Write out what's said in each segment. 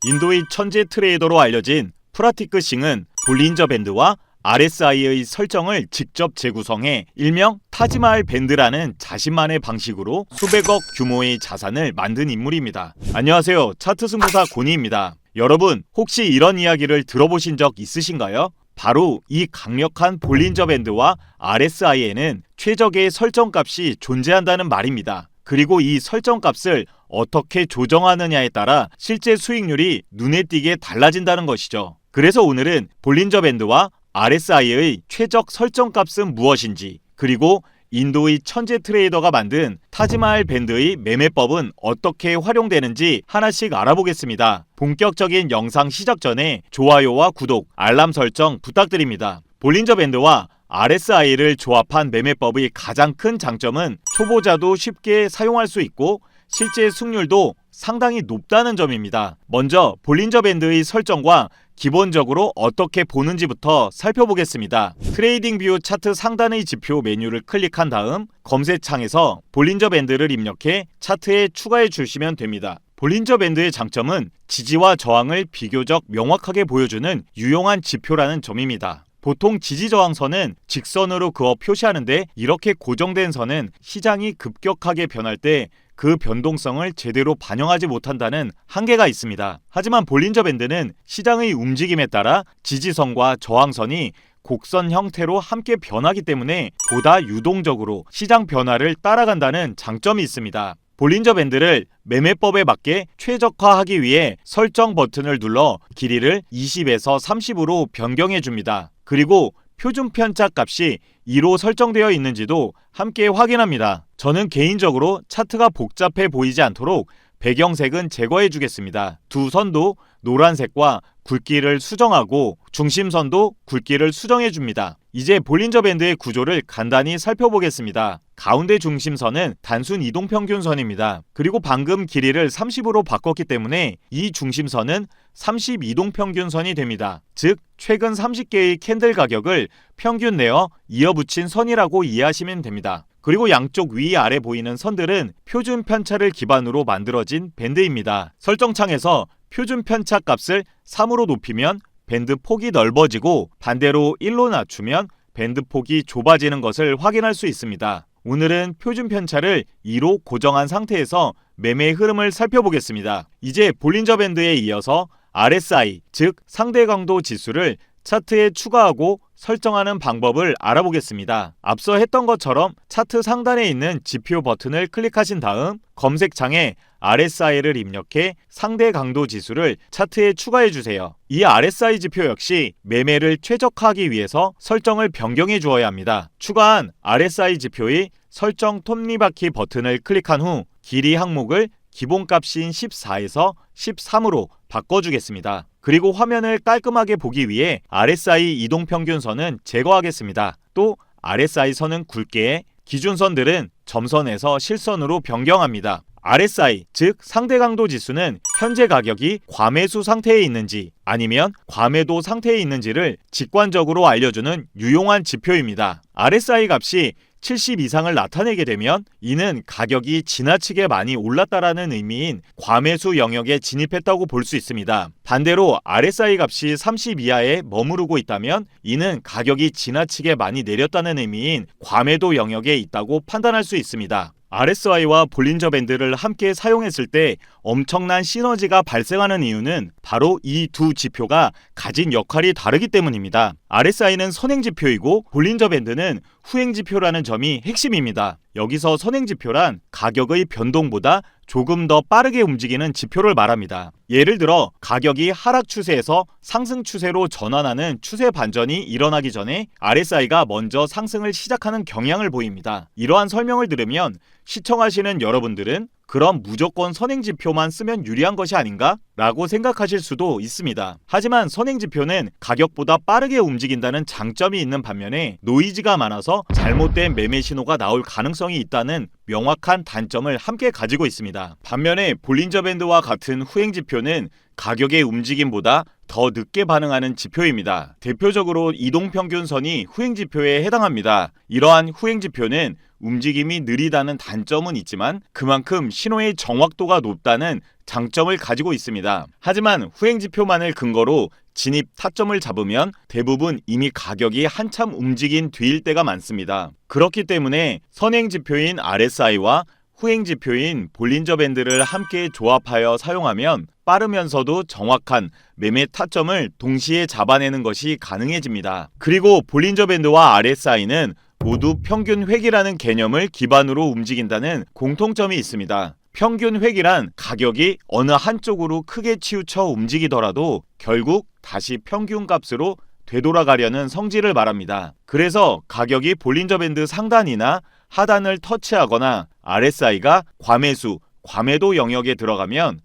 인도의 천재 트레이더로 알려진 프라티크 싱은 볼린저 밴드와 RSI의 설정을 직접 재구성해 일명 타지마할 밴드라는 자신만의 방식으로 수백억 규모의 자산을 만든 인물입니다. 안녕하세요. 차트 승부사 고니입니다. 여러분, 혹시 이런 이야기를 들어보신 적 있으신가요? 바로 이 강력한 볼린저 밴드와 RSI에는 최적의 설정값이 존재한다는 말입니다. 그리고 이 설정값을 어떻게 조정하느냐에 따라 실제 수익률이 눈에 띄게 달라진다는 것이죠. 그래서 오늘은 볼린저 밴드와 RSI의 최적 설정값은 무엇인지, 그리고 인도의 천재 트레이더가 만든 타지마할 밴드의 매매법은 어떻게 활용되는지 하나씩 알아보겠습니다. 본격적인 영상 시작 전에 좋아요와 구독, 알람 설정 부탁드립니다. 볼린저 밴드와 RSI를 조합한 매매법의 가장 큰 장점은 초보자도 쉽게 사용할 수 있고 실제 승률도 상당히 높다는 점입니다. 먼저 볼린저 밴드의 설정과 기본적으로 어떻게 보는지부터 살펴보겠습니다. 트레이딩 뷰 차트 상단의 지표 메뉴를 클릭한 다음 검색창에서 볼린저 밴드를 입력해 차트에 추가해 주시면 됩니다. 볼린저 밴드의 장점은 지지와 저항을 비교적 명확하게 보여주는 유용한 지표라는 점입니다. 보통 지지저항선은 직선으로 그어 표시하는데 이렇게 고정된 선은 시장이 급격하게 변할 때 그 변동성을 제대로 반영하지 못한다는 한계가 있습니다. 하지만 볼린저 밴드는 시장의 움직임에 따라 지지선과 저항선이 곡선 형태로 함께 변하기 때문에 보다 유동적으로 시장 변화를 따라간다는 장점이 있습니다. 볼린저 밴드를 매매법에 맞게 최적화하기 위해 설정 버튼을 눌러 길이를 20에서 30으로 변경해 줍니다. 그리고 표준 편차 값이 2로 설정되어 있는지도 함께 확인합니다. 저는 개인적으로 차트가 복잡해 보이지 않도록 배경색은 제거해 주겠습니다. 두 선도 노란색과 굵기를 수정하고 중심선도 굵기를 수정해 줍니다. 이제 볼린저 밴드의 구조를 간단히 살펴보겠습니다. 가운데 중심선은 단순 이동평균선입니다. 그리고 방금 길이를 30으로 바꿨기 때문에 이 중심선은 30 이동평균선이 됩니다. 즉 최근 30개의 캔들 가격을 평균 내어 이어붙인 선이라고 이해하시면 됩니다. 그리고 양쪽 위아래 보이는 선들은 표준 편차를 기반으로 만들어진 밴드입니다. 설정창에서 표준 편차 값을 3으로 높이면 밴드 폭이 넓어지고 반대로 1로 낮추면 밴드 폭이 좁아지는 것을 확인할 수 있습니다. 오늘은 표준 편차를 2로 고정한 상태에서 매매의 흐름을 살펴보겠습니다. 이제 볼린저 밴드에 이어서 RSI, 즉 상대 강도 지수를 차트에 추가하고 설정하는 방법을 알아보겠습니다. 앞서 했던 것처럼 차트 상단에 있는 지표 버튼을 클릭하신 다음 검색창에 RSI를 입력해 상대 강도 지수를 차트에 추가해 주세요. 이 RSI 지표 역시 매매를 최적화하기 위해서 설정을 변경해 주어야 합니다. 추가한 RSI 지표의 설정 톱니바퀴 버튼을 클릭한 후 길이 항목을 기본값인 14에서 13으로 바꿔주겠습니다. 그리고 화면을 깔끔하게 보기 위해 RSI 이동평균선은 제거하겠습니다. 또 RSI 선은 굵게, 기준선들은 점선에서 실선으로 변경합니다. RSI, 즉 상대 강도 지수는 현재 가격이 과매수 상태에 있는지 아니면 과매도 상태에 있는지를 직관적으로 알려주는 유용한 지표입니다. RSI 값이 70 이상을 나타내게 되면 이는 가격이 지나치게 많이 올랐다라는 의미인 과매수 영역에 진입했다고 볼 수 있습니다. 반대로 RSI 값이 30 이하에 머무르고 있다면 이는 가격이 지나치게 많이 내렸다는 의미인 과매도 영역에 있다고 판단할 수 있습니다. RSI와 볼린저 밴드를 함께 사용했을 때 엄청난 시너지가 발생하는 이유는 바로 이 두 지표가 가진 역할이 다르기 때문입니다. RSI는 선행지표이고 볼린저 밴드는 후행지표라는 점이 핵심입니다. 여기서 선행지표란 가격의 변동보다 조금 더 빠르게 움직이는 지표를 말합니다. 예를 들어 가격이 하락 추세에서 상승 추세로 전환하는 추세 반전이 일어나기 전에 RSI가 먼저 상승을 시작하는 경향을 보입니다. 이러한 설명을 들으면 시청하시는 여러분들은 그럼 무조건 선행지표만 쓰면 유리한 것이 아닌가? 라고 생각하실 수도 있습니다. 하지만 선행지표는 가격보다 빠르게 움직인다는 장점이 있는 반면에 노이즈가 많아서 잘못된 매매 신호가 나올 가능성이 있다는 명확한 단점을 함께 가지고 있습니다. 반면에 볼린저 밴드와 같은 후행지표는 가격의 움직임보다 더 늦게 반응하는 지표입니다. 대표적으로 이동평균선이 후행지표에 해당합니다. 이러한 후행지표는 움직임이 느리다는 단점은 있지만 그만큼 신호의 정확도가 높다는 장점을 가지고 있습니다. 하지만 후행지표만을 근거로 진입 타점을 잡으면 대부분 이미 가격이 한참 움직인 뒤일 때가 많습니다. 그렇기 때문에 선행지표인 RSI와 후행지표인 볼린저 밴드를 함께 조합하여 사용하면 빠르면서도 정확한 매매 타점을 동시에 잡아내는 것이 가능해집니다. 그리고 볼린저 밴드와 RSI는 모두 평균 획이라는 개념을 기반으로 움직인다는 공통점이 있습니다. 평균 획이란 가격이 어느 한쪽으로 크게 치우쳐 움직이더라도 결국 다시 평균 값으로 되돌아가려는 성질을 말합니다. 그래서 가격이 볼린저 밴드 상단이나 하단을 터치하거나 RSI가 과매수, 과매도 영역에 들어가면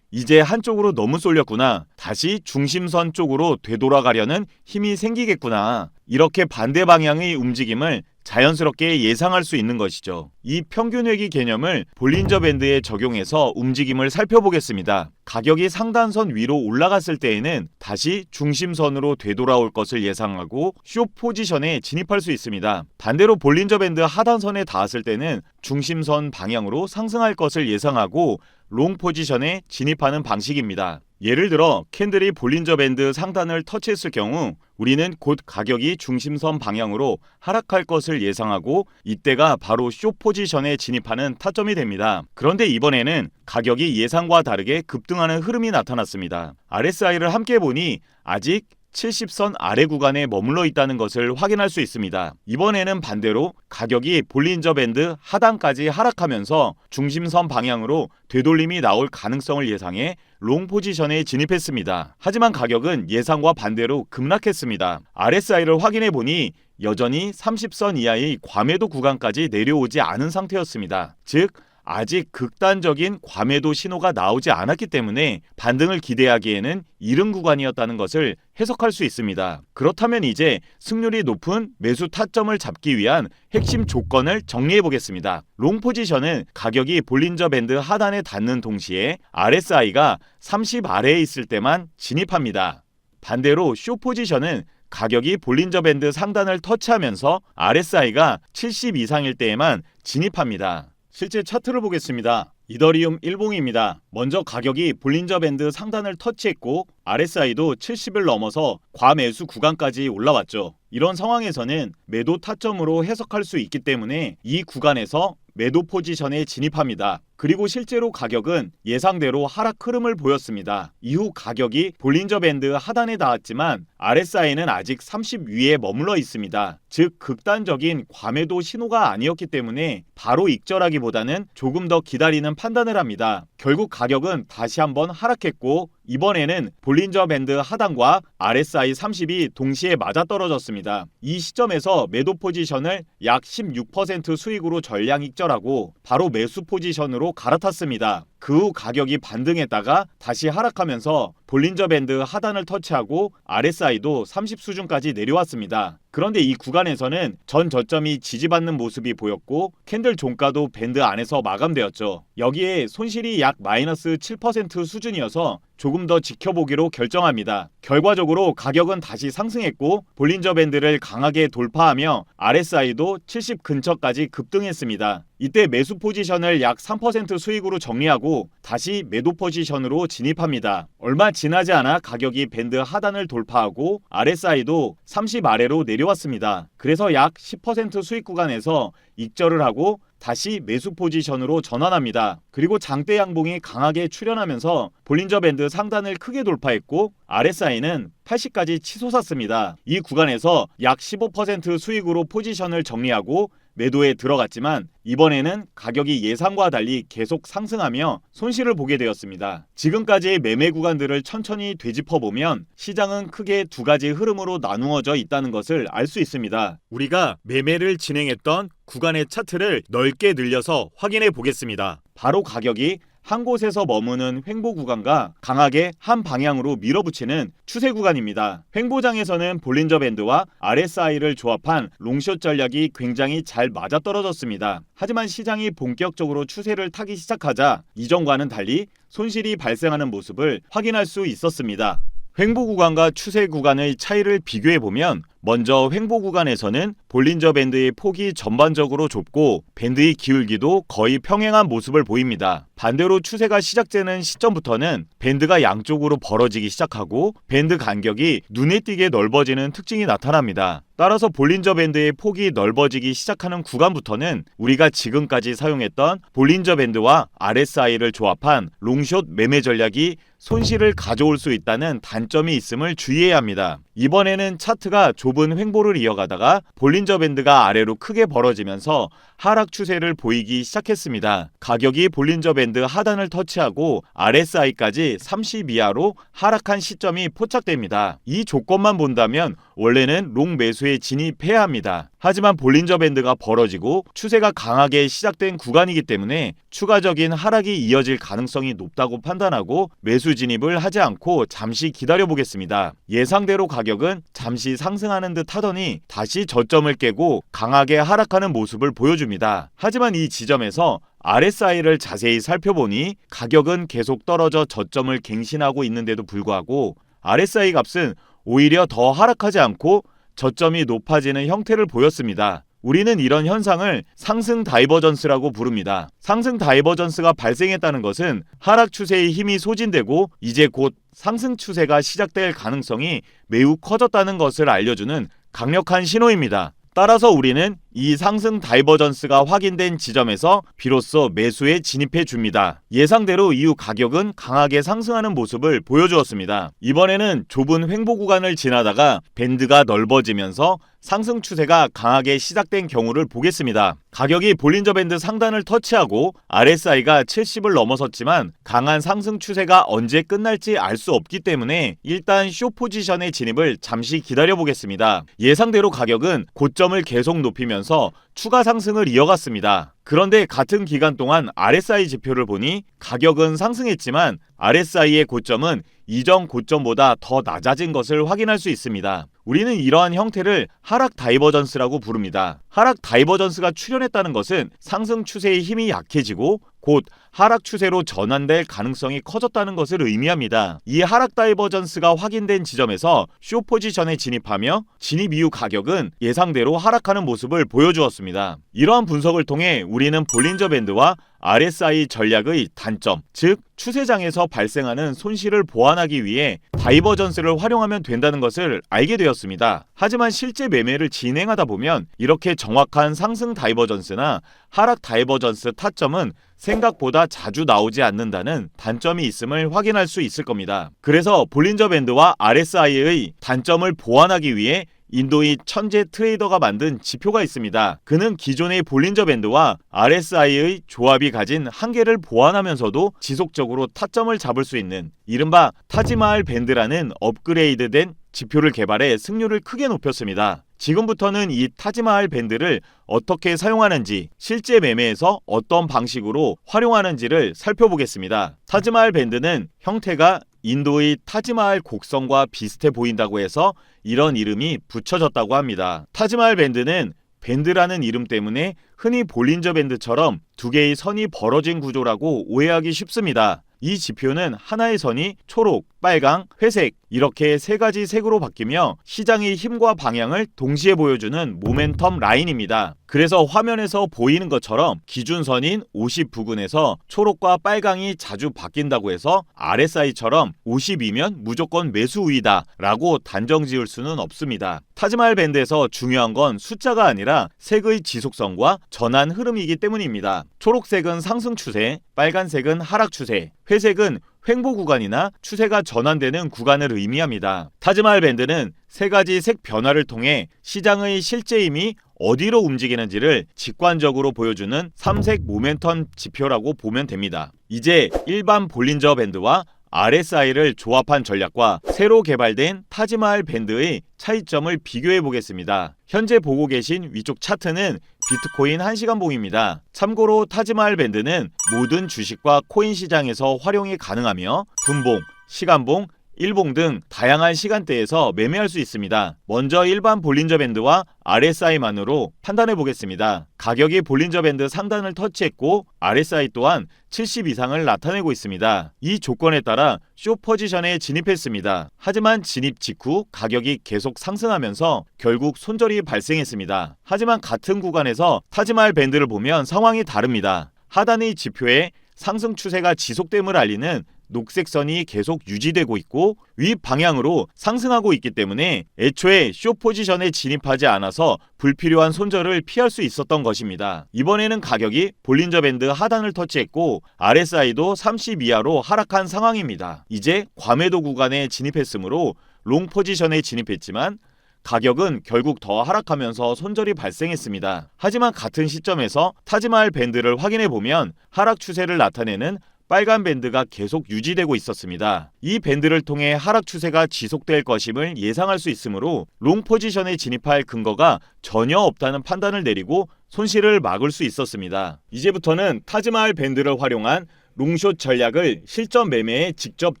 이제 한쪽으로 너무 쏠렸구나. 다시 중심선 쪽으로 되돌아가려는 힘이 생기겠구나. 이렇게 반대 방향의 움직임을 자연스럽게 예상할 수 있는 것이죠. 이 평균회귀 개념을 볼린저 밴드에 적용해서 움직임을 살펴보겠습니다. 가격이 상단선 위로 올라갔을 때에는 다시 중심선으로 되돌아올 것을 예상하고 숏 포지션에 진입할 수 있습니다. 반대로 볼린저 밴드 하단선에 닿았을 때는 중심선 방향으로 상승할 것을 예상하고 롱 포지션에 진입하는 방식입니다. 예를 들어 캔들이 볼린저 밴드 상단을 터치했을 경우 우리는 곧 가격이 중심선 방향으로 하락할 것을 예상하고 이때가 바로 숏 포지션에 진입하는 타점이 됩니다. 그런데 이번에는 가격이 예상과 다르게 급등하는 흐름이 나타났습니다. RSI를 함께 보니 아직 70선 아래 구간에 머물러 있다는 것을 확인할 수 있습니다. 이번에는 반대로 가격이 볼린저 밴드 하단까지 하락하면서 중심선 방향으로 되돌림이 나올 가능성을 예상해 롱 포지션에 진입했습니다. 하지만 가격은 예상과 반대로 급락했습니다. RSI를 확인해 보니 여전히 30선 이하의 과매도 구간까지 내려오지 않은 상태였습니다. 즉 아직 극단적인 과매도 신호가 나오지 않았기 때문에 반등을 기대하기에는 이른 구간이었다는 것을 해석할 수 있습니다. 그렇다면 이제 승률이 높은 매수 타점을 잡기 위한 핵심 조건을 정리해 보겠습니다. 롱 포지션은 가격이 볼린저 밴드 하단에 닿는 동시에 RSI가 30 아래에 있을 때만 진입합니다. 반대로 숏 포지션은 가격이 볼린저 밴드 상단을 터치하면서 RSI가 70 이상일 때에만 진입합니다. 실제 차트를 보겠습니다. 이더리움 일봉입니다. 먼저 가격이 볼린저 밴드 상단을 터치했고 RSI도 70을 넘어서 과매수 구간까지 올라왔죠. 이런 상황에서는 매도 타점으로 해석할 수 있기 때문에 이 구간에서 매도 포지션에 진입합니다. 그리고 실제로 가격은 예상대로 하락 흐름을 보였습니다. 이후 가격이 볼린저 밴드 하단에 닿았지만 RSI는 아직 30 위에 머물러 있습니다. 즉 극단적인 과매도 신호가 아니었기 때문에 바로 익절하기보다는 조금 더 기다리는 판단을 합니다. 결국 가격은 다시 한번 하락했고 이번에는 볼린저 밴드 하단과 RSI 30이 동시에 맞아떨어졌습니다. 이 시점에서 매도 포지션을 약 16% 수익으로 전량 익절하고 바로 매수 포지션으로 갈아탔습니다. 그 후 가격이 반등했다가 다시 하락하면서 볼린저 밴드 하단을 터치하고 RSI도 30 수준까지 내려왔습니다. 그런데 이 구간에서는 전 저점이 지지받는 모습이 보였고 캔들 종가도 밴드 안에서 마감되었죠. 여기에 손실이 약 마이너스 7% 수준이어서 조금 더 지켜보기로 결정합니다. 결과적으로 가격은 다시 상승했고 볼린저 밴드를 강하게 돌파하며 RSI도 70 근처까지 급등했습니다. 이때 매수 포지션을 약 3% 수익으로 정리하고 다시 매도 포지션으로 진입합니다. 얼마 지나지 않아 가격이 밴드 하단을 돌파하고 RSI도 30 아래로 내려왔습니다. 그래서 약 10% 수익 구간에서 익절을 하고 다시 매수 포지션으로 전환합니다. 그리고 장대 양봉이 강하게 출현하면서 볼린저 밴드 상단을 크게 돌파했고 RSI는 80까지 치솟았습니다. 이 구간에서 약 15% 수익으로 포지션을 정리하고 매도에 들어갔지만 이번에는 가격이 예상과 달리 계속 상승하며 손실을 보게 되었습니다. 지금까지의 매매 구간들을 천천히 되짚어보면 시장은 크게 두 가지 흐름으로 나누어져 있다는 것을 알 수 있습니다. 우리가 매매를 진행했던 구간의 차트를 넓게 늘려서 확인해 보겠습니다. 바로 가격이 한 곳에서 머무는 횡보 구간과 강하게 한 방향으로 밀어붙이는 추세 구간입니다. 횡보장에서는 볼린저 밴드와 RSI를 조합한 롱숏 전략이 굉장히 잘 맞아떨어졌습니다. 하지만 시장이 본격적으로 추세를 타기 시작하자 이전과는 달리 손실이 발생하는 모습을 확인할 수 있었습니다. 횡보 구간과 추세 구간의 차이를 비교해보면 먼저 횡보 구간에서는 볼린저 밴드의 폭이 전반적으로 좁고 밴드의 기울기도 거의 평행한 모습을 보입니다. 반대로 추세가 시작되는 시점부터는 밴드가 양쪽으로 벌어지기 시작하고 밴드 간격이 눈에 띄게 넓어지는 특징이 나타납니다. 따라서 볼린저 밴드의 폭이 넓어지기 시작하는 구간부터는 우리가 지금까지 사용했던 볼린저 밴드와 RSI를 조합한 롱숏 매매 전략이 손실을 가져올 수 있다는 단점이 있음을 주의해야 합니다. 이번에는 차트가 좁은 횡보를 이어가다가 볼린저 밴드가 아래로 크게 벌어지면서 하락 추세를 보이기 시작했습니다. 가격이 볼린저 밴드 하단을 터치하고 RSI까지 30 이하로 하락한 시점이 포착됩니다. 이 조건만 본다면 원래는 롱 매수에 진입해야 합니다. 하지만 볼린저 밴드가 벌어지고 추세가 강하게 시작된 구간이기 때문에 추가적인 하락이 이어질 가능성이 높다고 판단하고 매수 진입을 하지 않고 잠시 기다려보겠습니다. 예상대로 가격은 잠시 상승하는 듯 하더니 다시 저점을 깨고 강하게 하락하는 모습을 보여줍니다. 하지만 이 지점에서 RSI를 자세히 살펴보니 가격은 계속 떨어져 저점을 갱신하고 있는데도 불구하고 RSI 값은 오히려 더 하락하지 않고 저점이 높아지는 형태를 보였습니다. 우리는 이런 현상을 상승 다이버전스라고 부릅니다. 상승 다이버전스가 발생했다는 것은 하락 추세의 힘이 소진되고 이제 곧 상승 추세가 시작될 가능성이 매우 커졌다는 것을 알려주는 강력한 신호입니다. 따라서 우리는 이 상승 다이버전스가 확인된 지점에서 비로소 매수에 진입해 줍니다. 예상대로 이후 가격은 강하게 상승하는 모습을 보여주었습니다. 이번에는 좁은 횡보 구간을 지나다가 밴드가 넓어지면서 상승 추세가 강하게 시작된 경우를 보겠습니다. 가격이 볼린저 밴드 상단을 터치하고 RSI가 70을 넘어섰지만 강한 상승 추세가 언제 끝날지 알 수 없기 때문에 일단 숏 포지션의 진입을 잠시 기다려 보겠습니다. 예상대로 가격은 고점을 계속 높이면서 추가 상승을 이어갔습니다. 그런데 같은 기간 동안 RSI 지표를 보니 가격은 상승했지만 RSI의 고점은 이전 고점보다 더 낮아진 것을 확인할 수 있습니다. 우리는 이러한 형태를 하락 다이버전스라고 부릅니다. 하락 다이버전스가 출현했다는 것은 상승 추세의 힘이 약해지고 곧 하락 추세로 전환될 가능성이 커졌다는 것을 의미합니다. 이 하락 다이버전스가 확인된 지점에서 숏 포지션에 진입하며 진입 이후 가격은 예상대로 하락하는 모습을 보여주었습니다. 이러한 분석을 통해 우리는 볼린저 밴드와 RSI 전략의 단점, 즉 추세장에서 발생하는 손실을 보완하기 위해 다이버전스를 활용하면 된다는 것을 알게 되었습니다. 하지만 실제 매매를 진행하다 보면 이렇게 정확한 상승 다이버전스나 하락 다이버전스 타점은 생각보다 자주 나오지 않는다는 단점이 있음을 확인할 수 있을 겁니다. 그래서 볼린저 밴드와 RSI의 단점을 보완하기 위해 인도의 천재 트레이더가 만든 지표가 있습니다. 그는 기존의 볼린저 밴드와 RSI의 조합이 가진 한계를 보완하면서도 지속적으로 타점을 잡을 수 있는 이른바 타지마할 밴드라는 업그레이드된 지표를 개발해 승률을 크게 높였습니다. 지금부터는 이 타지마할 밴드를 어떻게 사용하는지, 실제 매매에서 어떤 방식으로 활용하는지를 살펴보겠습니다. 타지마할 밴드는 형태가 인도의 타지마할 곡선과 비슷해 보인다고 해서 이런 이름이 붙여졌다고 합니다. 타지마할 밴드는 밴드라는 이름 때문에 흔히 볼린저 밴드처럼 두 개의 선이 벌어진 구조라고 오해하기 쉽습니다. 이 지표는 하나의 선이 초록, 빨강, 회색 이렇게 세 가지 색으로 바뀌며 시장의 힘과 방향을 동시에 보여주는 모멘텀 라인입니다. 그래서 화면에서 보이는 것처럼 기준선인 50 부근에서 초록과 빨강이 자주 바뀐다고 해서 RSI처럼 50이면 무조건 매수 우위다 라고 단정 지을 수는 없습니다. 타지마할 밴드에서 중요한 건 숫자가 아니라 색의 지속성과 전환 흐름이기 때문입니다. 초록색은 상승 추세, 빨간색은 하락 추세, 회색은 횡보 구간이나 추세가 전환되는 구간을 의미합니다. 타지마할 밴드는 세 가지 색 변화를 통해 시장의 실제 힘이 어디로 움직이는지를 직관적으로 보여주는 3색 모멘텀 지표라고 보면 됩니다. 이제 일반 볼린저 밴드와 RSI를 조합한 전략과 새로 개발된 타지마할 밴드의 차이점을 비교해 보겠습니다. 현재 보고 계신 위쪽 차트는 비트코인 1시간봉입니다. 참고로 타지마할 밴드는 모든 주식과 코인 시장에서 활용이 가능하며 분봉, 시간봉, 일봉 등 다양한 시간대에서 매매할 수 있습니다. 먼저 일반 볼린저 밴드와 RSI만으로 판단해 보겠습니다. 가격이 볼린저 밴드 상단을 터치했고 RSI 또한 70 이상을 나타내고 있습니다. 이 조건에 따라 숏 포지션에 진입했습니다. 하지만 진입 직후 가격이 계속 상승하면서 결국 손절이 발생했습니다. 하지만 같은 구간에서 타지마할 밴드를 보면 상황이 다릅니다. 하단의 지표에 상승 추세가 지속됨을 알리는 녹색 선이 계속 유지되고 있고 위 방향으로 상승하고 있기 때문에 애초에 숏 포지션에 진입하지 않아서 불필요한 손절을 피할 수 있었던 것입니다. 이번에는 가격이 볼린저 밴드 하단을 터치했고 RSI도 30 이하로 하락한 상황입니다. 이제 과매도 구간에 진입했으므로 롱 포지션에 진입했지만 가격은 결국 더 하락하면서 손절이 발생했습니다. 하지만 같은 시점에서 타지마할 밴드를 확인해 보면 하락 추세를 나타내는 빨간 밴드가 계속 유지되고 있었습니다. 이 밴드를 통해 하락 추세가 지속될 것임을 예상할 수 있으므로 롱 포지션에 진입할 근거가 전혀 없다는 판단을 내리고 손실을 막을 수 있었습니다. 이제부터는 타지마할 밴드를 활용한 롱숏 전략을 실전 매매에 직접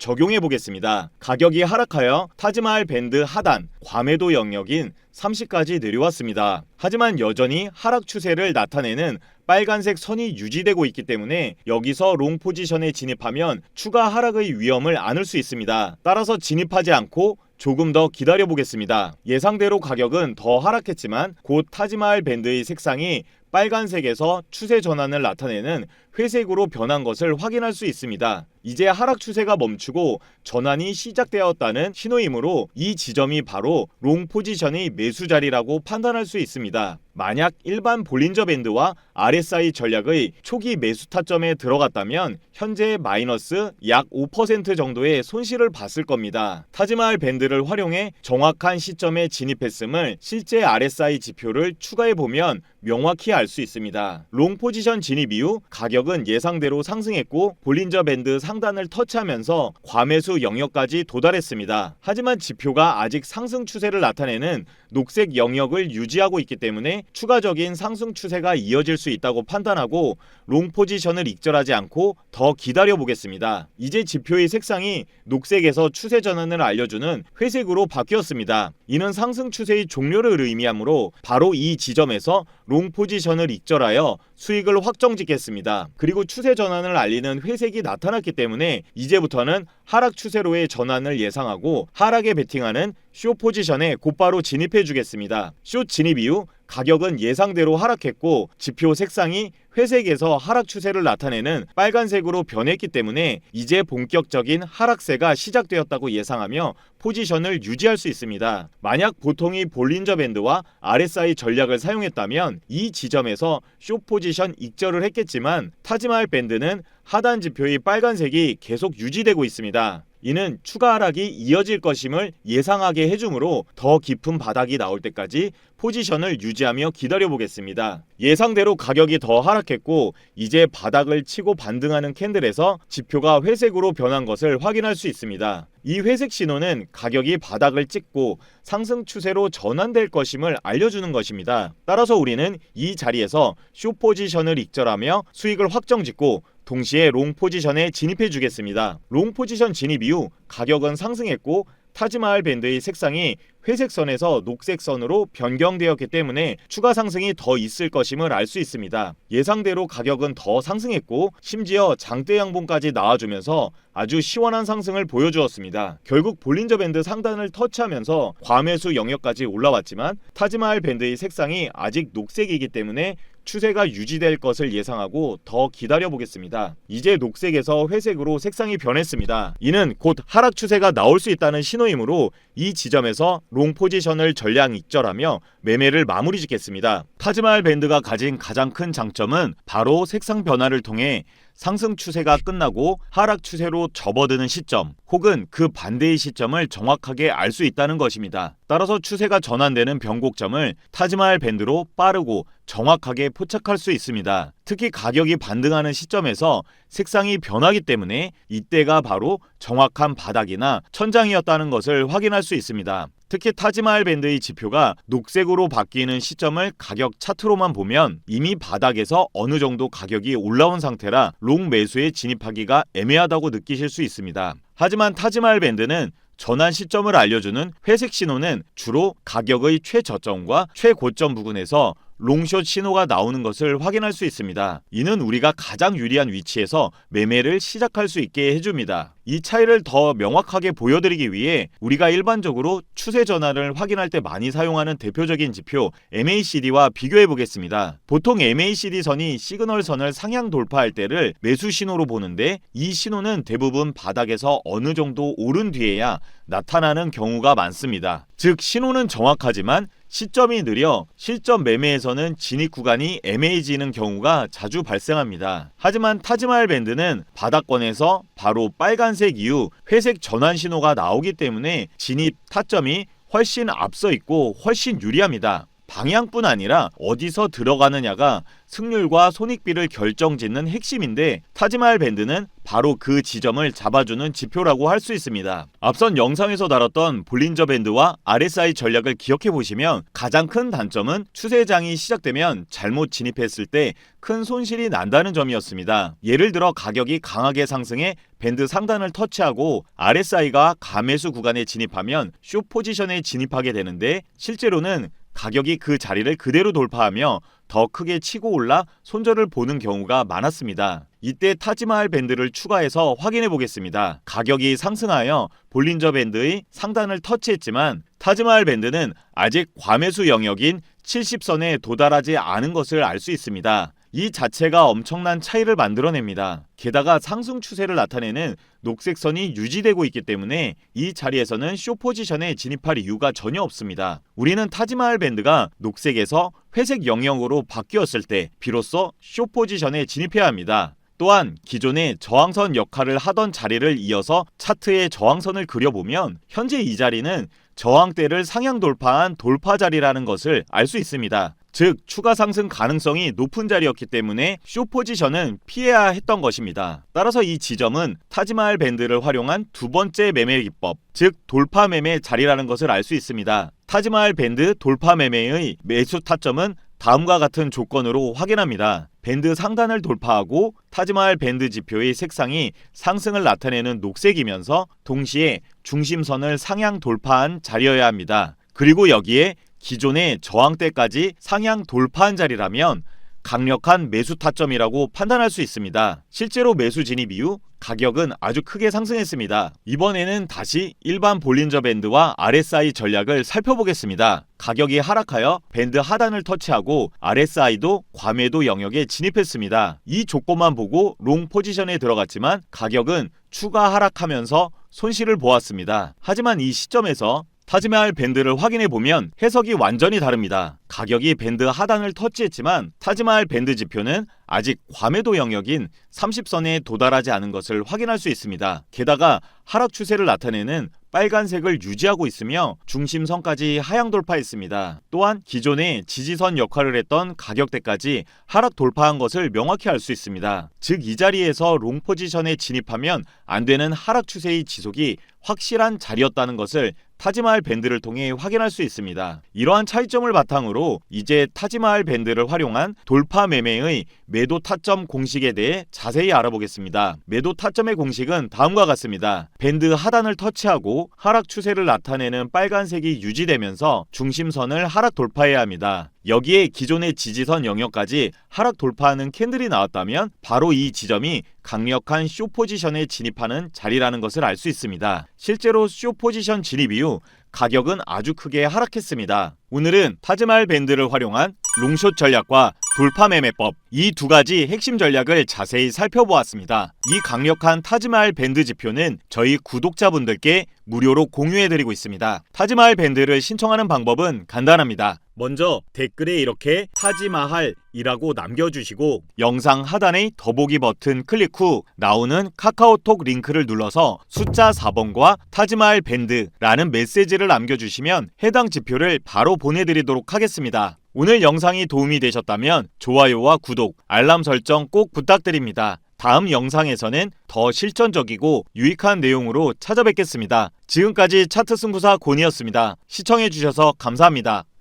적용해 보겠습니다. 가격이 하락하여 타지마할 밴드 하단 과매도 영역인 30까지 내려왔습니다. 하지만 여전히 하락 추세를 나타내는 빨간색 선이 유지되고 있기 때문에 여기서 롱 포지션에 진입하면 추가 하락의 위험을 안을 수 있습니다. 따라서 진입하지 않고 조금 더 기다려 보겠습니다. 예상대로 가격은 더 하락했지만 곧 타지마할 밴드의 색상이 빨간색에서 추세 전환을 나타내는 회색으로 변한 것을 확인할 수 있습니다. 이제 하락 추세가 멈추고 전환이 시작되었다는 신호이므로 이 지점이 바로 롱 포지션의 매수 자리라고 판단할 수 있습니다. 만약 일반 볼린저 밴드와 RSI 전략의 초기 매수 타점에 들어갔다면 현재 마이너스 약 5% 정도의 손실을 봤을 겁니다. 타지마할 밴드를 활용해 정확한 시점에 진입했음을 실제 RSI 지표를 추가해 보면 명확히 알 수 있습니다. 롱 포지션 진입 이후 가격은 예상대로 상승했고 볼린저 밴드 상단을 터치하면서 과매수 영역까지 도달했습니다. 하지만 지표가 아직 상승 추세를 나타내는 녹색 영역을 유지하고 있기 때문에 추가적인 상승 추세가 이어질 수 있다고 판단하고 롱 포지션을 익절하지 않고 더 기다려 보겠습니다. 이제 지표의 색상이 녹색에서 추세 전환을 알려주는 회색으로 바뀌었습니다. 이는 상승 추세의 종료를 의미하므로 바로 이 지점에서 롱 포지션을 익절하여 수익을 확정짓겠습니다. 그리고 추세 전환을 알리는 회색이 나타났기 때문에 이제부터는 하락 추세로의 전환을 예상하고 하락에 베팅하는 숏 포지션에 곧바로 진입해 주겠습니다. 숏 진입 이후 가격은 예상대로 하락했고 지표 색상이 회색에서 하락 추세를 나타내는 빨간색으로 변했기 때문에 이제 본격적인 하락세가 시작되었다고 예상하며 포지션을 유지할 수 있습니다. 만약 보통이 볼린저 밴드와 RSI 전략을 사용했다면 이 지점에서 숏 포지션 익절을 했겠지만 타지마할 밴드는 하단 지표의 빨간색이 계속 유지되고 있습니다. 이는 추가 하락이 이어질 것임을 예상하게 해주므로 더 깊은 바닥이 나올 때까지 포지션을 유지하며 기다려보겠습니다. 예상대로 가격이 더 하락했고 이제 바닥을 치고 반등하는 캔들에서 지표가 회색으로 변한 것을 확인할 수 있습니다. 이 회색 신호는 가격이 바닥을 찍고 상승 추세로 전환될 것임을 알려주는 것입니다. 따라서 우리는 이 자리에서 숏 포지션을 익절하며 수익을 확정짓고 동시에 롱 포지션에 진입해 주겠습니다. 롱 포지션 진입 이후 가격은 상승했고 타지마할 밴드의 색상이 회색 선에서 녹색 선으로 변경되었기 때문에 추가 상승이 더 있을 것임을 알 수 있습니다. 예상대로 가격은 더 상승했고 심지어 장대 양봉까지 나와주면서 아주 시원한 상승을 보여주었습니다. 결국 볼린저 밴드 상단을 터치하면서 과매수 영역까지 올라왔지만 타지마할 밴드의 색상이 아직 녹색이기 때문에 추세가 유지될 것을 예상하고 더 기다려 보겠습니다. 이제 녹색에서 회색으로 색상이 변했습니다. 이는 곧 하락 추세가 나올 수 있다는 신호이므로 이 지점에서 롱 포지션을 전량 익절하며 매매를 마무리 짓겠습니다. 타지마할 밴드가 가진 가장 큰 장점은 바로 색상 변화를 통해 상승 추세가 끝나고 하락 추세로 접어드는 시점 혹은 그 반대의 시점을 정확하게 알 수 있다는 것입니다. 따라서 추세가 전환되는 변곡점을 타지마할 밴드로 빠르고 정확하게 포착할 수 있습니다. 특히 가격이 반등하는 시점에서 색상이 변하기 때문에 이때가 바로 정확한 바닥이나 천장이었다는 것을 확인할 수 있습니다. 특히 타지마할 밴드의 지표가 녹색으로 바뀌는 시점을 가격 차트로만 보면 이미 바닥에서 어느 정도 가격이 올라온 상태라 롱 매수에 진입하기가 애매하다고 느끼실 수 있습니다. 하지만 타지마할 밴드는 전환 시점을 알려주는 회색 신호는 주로 가격의 최저점과 최고점 부근에서 롱숏 신호가 나오는 것을 확인할 수 있습니다. 이는 우리가 가장 유리한 위치에서 매매를 시작할 수 있게 해줍니다. 이 차이를 더 명확하게 보여드리기 위해 우리가 일반적으로 추세 전환을 확인할 때 많이 사용하는 대표적인 지표 MACD와 비교해 보겠습니다. 보통 MACD 선이 시그널 선을 상향 돌파할 때를 매수 신호로 보는데, 이 신호는 대부분 바닥에서 어느 정도 오른 뒤에야 나타나는 경우가 많습니다. 즉 신호는 정확하지만 시점이 느려 실전 매매에서는 진입 구간이 애매해지는 경우가 자주 발생합니다. 하지만 타지마할 밴드는 바닥권에서 바로 빨간색 이후 회색 전환 신호가 나오기 때문에 진입 타점이 훨씬 앞서 있고 훨씬 유리합니다. 방향뿐 아니라 어디서 들어가느냐가 승률과 손익비를 결정짓는 핵심인데, 타지마할 밴드는 바로 그 지점을 잡아주는 지표라고 할 수 있습니다. 앞선 영상에서 다뤘던 볼린저 밴드와 RSI 전략을 기억해 보시면 가장 큰 단점은 추세장이 시작되면 잘못 진입했을 때 큰 손실이 난다는 점이었습니다. 예를 들어 가격이 강하게 상승해 밴드 상단을 터치하고 RSI가 가매수 구간에 진입하면 숏 포지션에 진입하게 되는데, 실제로는 가격이 그 자리를 그대로 돌파하며 더 크게 치고 올라 손절을 보는 경우가 많았습니다. 이때 타지마할 밴드를 추가해서 확인해 보겠습니다. 가격이 상승하여 볼린저 밴드의 상단을 터치했지만 타지마할 밴드는 아직 과매수 영역인 70선에 도달하지 않은 것을 알 수 있습니다. 이 자체가 엄청난 차이를 만들어냅니다. 게다가 상승 추세를 나타내는 녹색 선이 유지되고 있기 때문에 이 자리에서는 숏 포지션에 진입할 이유가 전혀 없습니다. 우리는 타지마할 밴드가 녹색에서 회색 영역으로 바뀌었을 때 비로소 숏 포지션에 진입해야 합니다. 또한 기존의 저항선 역할을 하던 자리를 이어서 차트의 저항선을 그려보면 현재 이 자리는 저항대를 상향 돌파한 돌파 자리라는 것을 알 수 있습니다. 즉 추가 상승 가능성이 높은 자리였기 때문에 숏 포지션은 피해야 했던 것입니다. 따라서 이 지점은 타지마할 밴드를 활용한 두 번째 매매 기법, 즉 돌파 매매 자리라는 것을 알 수 있습니다. 타지마할 밴드 돌파 매매의 매수 타점은 다음과 같은 조건으로 확인합니다. 밴드 상단을 돌파하고 타지마할 밴드 지표의 색상이 상승을 나타내는 녹색이면서 동시에 중심선을 상향 돌파한 자리여야 합니다. 그리고 여기에 기존의 저항대까지 상향 돌파한 자리라면 강력한 매수 타점이라고 판단할 수 있습니다. 실제로 매수 진입 이후 가격은 아주 크게 상승했습니다. 이번에는 다시 일반 볼린저 밴드와 RSI 전략을 살펴보겠습니다. 가격이 하락하여 밴드 하단을 터치하고 RSI도 과매도 영역에 진입했습니다. 이 조건만 보고 롱 포지션에 들어갔지만 가격은 추가 하락하면서 손실을 보았습니다. 하지만 이 시점에서 타지마할 밴드를 확인해보면 해석이 완전히 다릅니다. 가격이 밴드 하단을 터치했지만 타지마할 밴드 지표는 아직 과매도 영역인 30선에 도달하지 않은 것을 확인할 수 있습니다. 게다가 하락 추세를 나타내는 빨간색을 유지하고 있으며 중심선까지 하향 돌파했습니다. 또한 기존의 지지선 역할을 했던 가격대까지 하락 돌파한 것을 명확히 알 수 있습니다. 즉 이 자리에서 롱 포지션에 진입하면 안 되는 하락 추세의 지속이 확실한 자리였다는 것을 타지마할 밴드를 통해 확인할 수 있습니다. 이러한 차이점을 바탕으로 이제 타지마할 밴드를 활용한 돌파 매매의 매도 타점 공식에 대해 자세히 알아보겠습니다. 매도 타점의 공식은 다음과 같습니다. 밴드 하단을 터치하고 하락 추세를 나타내는 빨간색이 유지되면서 중심선을 하락 돌파해야 합니다. 여기에 기존의 지지선 영역까지 하락 돌파하는 캔들이 나왔다면 바로 이 지점이 강력한 숏 포지션에 진입하는 자리라는 것을 알 수 있습니다. 실제로 숏 포지션 진입 이후 가격은 아주 크게 하락했습니다. 오늘은 타지마할 밴드를 활용한 롱숏 전략과 돌파 매매법, 이 두 가지 핵심 전략을 자세히 살펴보았습니다. 이 강력한 타지마할 밴드 지표는 저희 구독자분들께 무료로 공유해드리고 있습니다. 타지마할 밴드를 신청하는 방법은 간단합니다. 먼저 댓글에 이렇게 타지마할이라고 남겨주시고 영상 하단의 더보기 버튼 클릭 후 나오는 카카오톡 링크를 눌러서 숫자 4번과 타지마할 밴드라는 메시지를 남겨주시면 해당 지표를 바로 보내드리도록 하겠습니다. 오늘 영상이 도움이 되셨다면 좋아요와 구독, 알람 설정 꼭 부탁드립니다. 다음 영상에서는 더 실전적이고 유익한 내용으로 찾아뵙겠습니다. 지금까지 차트 승부사 곤이었습니다. 시청해주셔서 감사합니다.